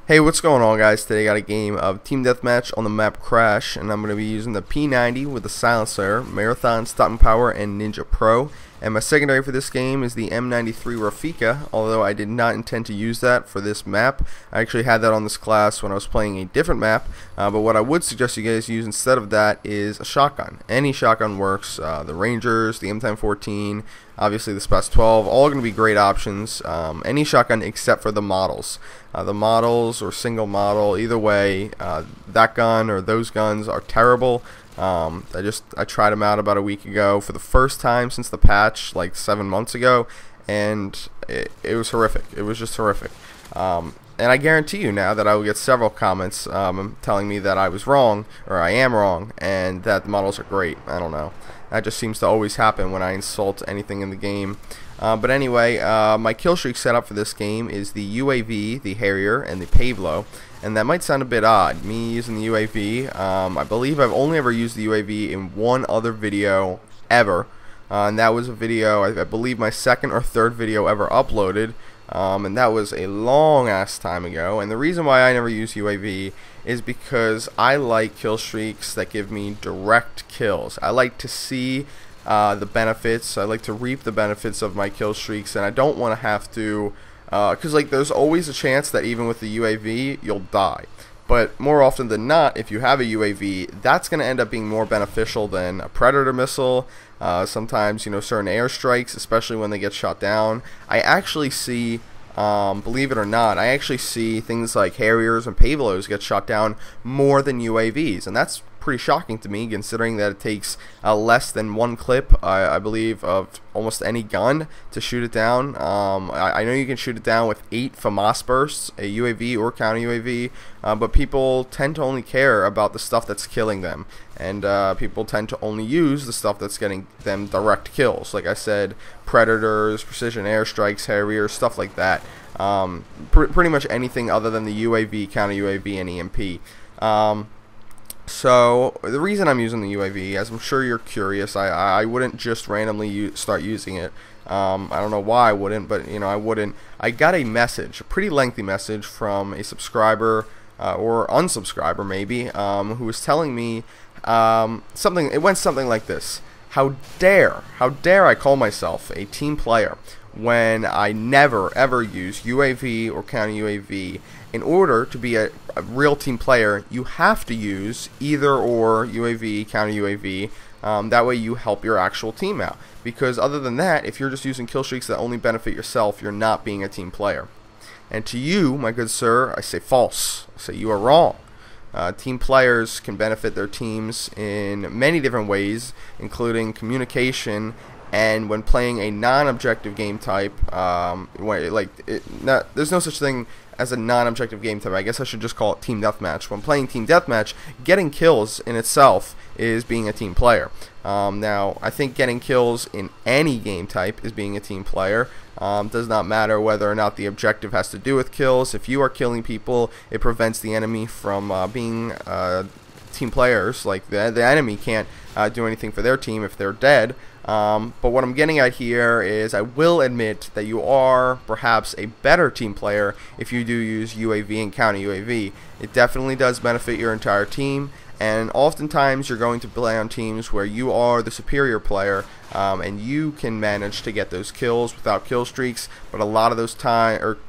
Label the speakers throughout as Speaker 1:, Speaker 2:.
Speaker 1: Hey, what's going on, guys? Today I got a game of Team Deathmatch on the map Crash, and I'm going to be using the P90 with the Silencer, Marathon, Stopping Power, and Ninja Pro. And my secondary for this game is the M93 Rafika, although I did not intend to use that for this map. I actually had that on this class when I was playing a different map, but what I would suggest you guys use instead of that is a shotgun. Any shotgun works. The Rangers, the M1014, obviously the Spats 12, all going to be great options. Any shotgun except for the models. The models or single model, either way, that gun or those guns are terrible. I tried them out about a week ago for the first time since the patch, like 7 months ago, and it was horrific. It was just horrific. And I guarantee you now that I will get several comments telling me that I was wrong, or I am wrong, and that the models are great. I don't know. That just seems to always happen when I insult anything in the game. But anyway, my kill streak setup for this game is the UAV, the Harrier, and the Pavlo. And that might sound a bit odd, me using the UAV. I believe I've only ever used the UAV in one other video ever. And that was a video, I believe my second or third video ever uploaded. And that was a long ass time ago. And the reason why I never use UAV is because I like kill streaks that give me direct kills. I like to see the benefits. I like to reap the benefits of my kill streaks, and I don't want to have to, because like there's always a chance that even with the UAV you'll die. But more often than not, if you have a UAV, that's going to end up being more beneficial than a Predator missile. Sometimes, you know, certain airstrikes, especially when they get shot down. I actually see, believe it or not, I actually see things like Harriers and Pavlos get shot down more than UAVs, and that's pretty shocking to me, considering that it takes less than one clip, I believe, of almost any gun to shoot it down. I know you can shoot it down with 8 FAMAS bursts, a UAV or counter UAV, but people tend to only care about the stuff that's killing them, and people tend to only use the stuff that's getting them direct kills. Like I said, Predators, precision airstrikes, Harriers, stuff like that. Pretty much anything other than the UAV, counter UAV, and EMP. So the reason I'm using the UAV, as I'm sure you're curious, I wouldn't just randomly start using it. I don't know why I wouldn't, but you know, I wouldn't. I got a message, a pretty lengthy message from a subscriber or unsubscriber maybe, who was telling me something. It went something like this: how dare I call myself a team player when I never ever use UAV or counter UAV? In order to be a real team player, you have to use either or, UAV, counter UAV. That way you help your actual team out. Because other than that, if you're just using kill streaks that only benefit yourself, you're not being a team player. And to you, my good sir, I say false. I say you are wrong. Team players can benefit their teams in many different ways, including communication. And when playing a non-objective game type, there's no such thing as a non-objective game type. I guess I should just call it Team Deathmatch. When playing Team Deathmatch, getting kills in itself is being a team player. Now, I think getting kills in any game type is being a team player. Does not matter whether or not the objective has to do with kills. If you are killing people, it prevents the enemy from being team players. Like the enemy can't do anything for their team if they're dead. But what I'm getting at here is I will admit that you are perhaps a better team player if you do use UAV and counter UAV. It definitely does benefit your entire team, and oftentimes you're going to play on teams where you are the superior player, and you can manage to get those kills without kill streaks, but a lot of those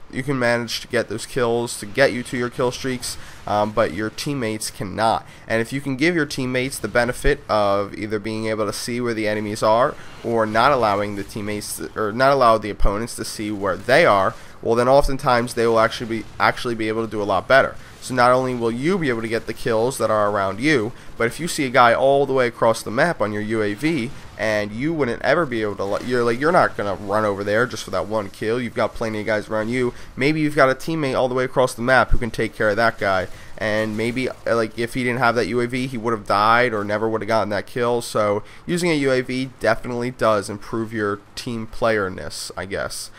Speaker 1: you can manage to get those kills to get you to your kill streaks, but your teammates cannot. And if you can give your teammates the benefit of either being able to see where the enemies are, or not allowing the teammates or not allow the opponents to see where they are, well then oftentimes they will actually be able to do a lot better. So not only will you be able to get the kills that are around you, but if you see a guy all the way across the map on your UAV and you wouldn't ever be able to, you're not gonna run over there just for that one kill. You've got plenty of guys around you. Maybe you've got a teammate all the way across the map who can take care of that guy, and maybe like if he didn't have that UAV, he would have died or never would have gotten that kill. So using a UAV definitely does improve your team playerness, I guess.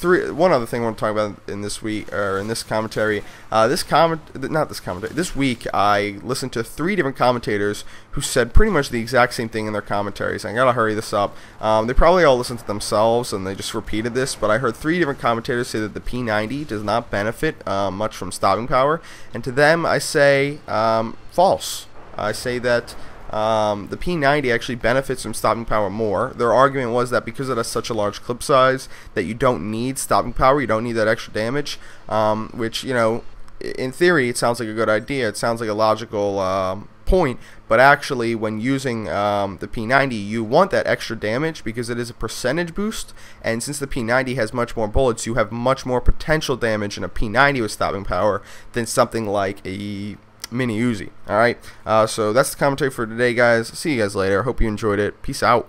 Speaker 1: one other thing I want to talk about in this week, or in this commentary. This week I listened to 3 different commentators who said pretty much the exact same thing in their commentaries. I gotta hurry this up. They probably all listened to themselves and they just repeated this, but I heard 3 different commentators say that the P90 does not benefit much from stopping power, and to them I say false. I say that the P90 actually benefits from stopping power more. Their argument was that because it has such a large clip size that you don't need stopping power, you don't need that extra damage, which, you know, in theory it sounds like a good idea, it sounds like a logical point, but actually when using the P90 you want that extra damage because it is a percentage boost, and since the P90 has much more bullets, you have much more potential damage in a P90 with stopping power than something like a mini Uzi. Alright, so that's the commentary for today, guys. See you guys later. Hope you enjoyed it. Peace out.